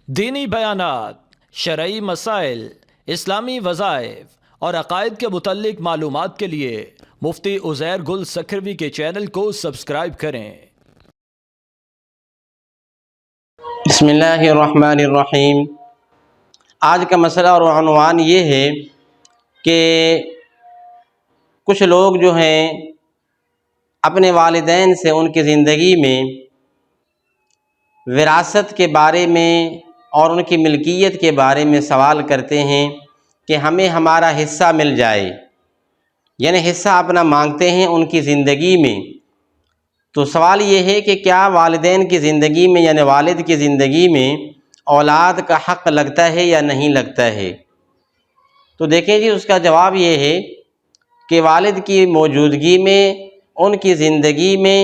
دینی بیانات، شرعی مسائل، اسلامی وظائف اور عقائد کے متعلق معلومات کے لیے مفتی عزیر گل سکھروی کے چینل کو سبسکرائب کریں۔ بسم اللہ الرحمن الرحیم۔ آج کا مسئلہ اور عنوان یہ ہے کہ کچھ لوگ جو ہیں اپنے والدین سے ان کی زندگی میں وراثت کے بارے میں اور ان کی ملکیت کے بارے میں سوال کرتے ہیں کہ ہمیں ہمارا حصہ مل جائے، یعنی حصہ اپنا مانگتے ہیں ان کی زندگی میں۔ تو سوال یہ ہے کہ کیا والدین کی زندگی میں یعنی والد کی زندگی میں اولاد کا حق لگتا ہے یا نہیں لگتا ہے؟ تو دیکھیں جی، اس کا جواب یہ ہے کہ والد کی موجودگی میں ان کی زندگی میں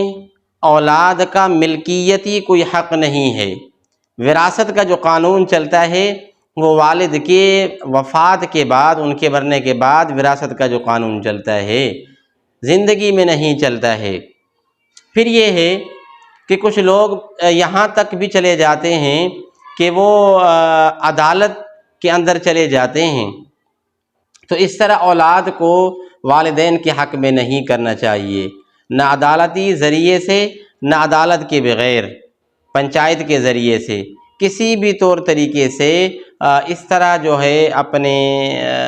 اولاد کا ملکیتی کوئی حق نہیں ہے۔ وراثت کا جو قانون چلتا ہے وہ والد کے وفات کے بعد، ان کے مرنے کے بعد وراثت کا جو قانون چلتا ہے، زندگی میں نہیں چلتا ہے۔ پھر یہ ہے کہ کچھ لوگ یہاں تک بھی چلے جاتے ہیں کہ وہ عدالت کے اندر چلے جاتے ہیں۔ تو اس طرح اولاد کو والدین کے حق میں نہیں کرنا چاہیے، نہ عدالتی ذریعے سے نہ عدالت کے بغیر، پنچایت کے ذریعے سے، کسی بھی طور طریقے سے اس طرح جو ہے اپنے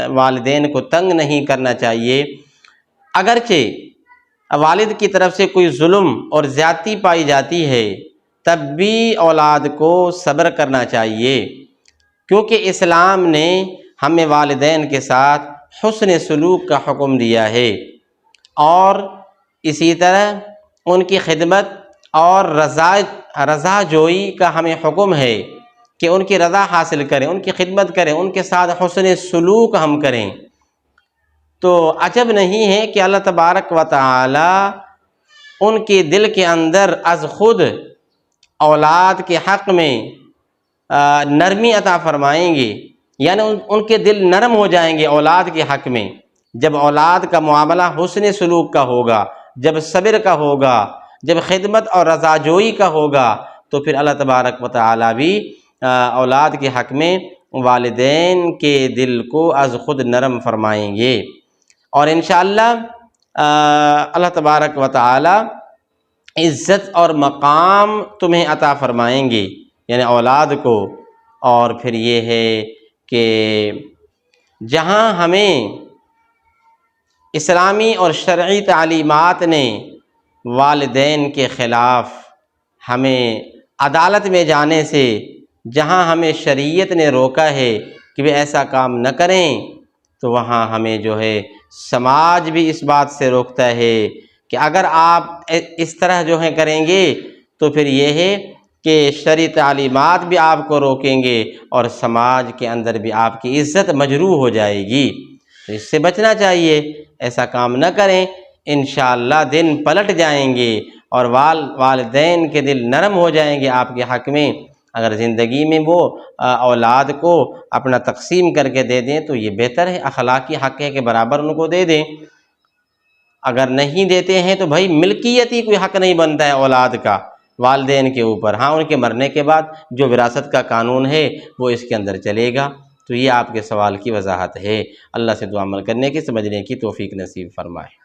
والدین کو تنگ نہیں کرنا چاہیے۔ اگرچہ والد کی طرف سے کوئی ظلم اور زیادتی پائی جاتی ہے تب بھی اولاد کو صبر کرنا چاہیے، کیونکہ اسلام نے ہمیں والدین کے ساتھ حسن سلوک کا حکم دیا ہے، اور اسی طرح ان کی خدمت اور رضا جوئی کا ہمیں حکم ہے کہ ان کی رضا حاصل کریں، ان کی خدمت کریں، ان کے ساتھ حسن سلوک ہم کریں۔ تو عجب نہیں ہے کہ اللہ تبارک و تعالی ان کے دل کے اندر از خود اولاد کے حق میں نرمی عطا فرمائیں گے، یعنی ان کے دل نرم ہو جائیں گے اولاد کے حق میں۔ جب اولاد کا معاملہ حسن سلوک کا ہوگا، جب صبر کا ہوگا، جب خدمت اور رضا جوئی کا ہوگا، تو پھر اللہ تبارک و تعالی بھی اولاد کے حق میں والدین کے دل کو از خود نرم فرمائیں گے، اور انشاءاللہ اللہ تبارک و تعالی عزت اور مقام تمہیں عطا فرمائیں گے، یعنی اولاد کو۔ اور پھر یہ ہے کہ جہاں ہمیں اسلامی اور شرعی تعلیمات نے والدین کے خلاف ہمیں عدالت میں جانے سے، جہاں ہمیں شریعت نے روکا ہے کہ وہ ایسا کام نہ کریں، تو وہاں ہمیں جو ہے سماج بھی اس بات سے روکتا ہے کہ اگر آپ اس طرح جو ہے کریں گے تو پھر یہ ہے کہ شرعی تعلیمات بھی آپ کو روکیں گے اور سماج کے اندر بھی آپ کی عزت مجروح ہو جائے گی۔ تو اس سے بچنا چاہیے، ایسا کام نہ کریں، انشاءاللہ دن پلٹ جائیں گے اور والدین کے دل نرم ہو جائیں گے آپ کے حق میں۔ اگر زندگی میں وہ اولاد کو اپنا تقسیم کر کے دے دیں تو یہ بہتر ہے، اخلاقی حق ہے کہ برابر ان کو دے دیں۔ اگر نہیں دیتے ہیں تو بھائی ملکیتی کوئی حق نہیں بنتا ہے اولاد کا والدین کے اوپر، ہاں ان کے مرنے کے بعد جو وراثت کا قانون ہے وہ اس کے اندر چلے گا۔ تو یہ آپ کے سوال کی وضاحت ہے۔ اللہ سے دعا عمل کرنے کی، سمجھنے کی توفیق نصیب فرمائے۔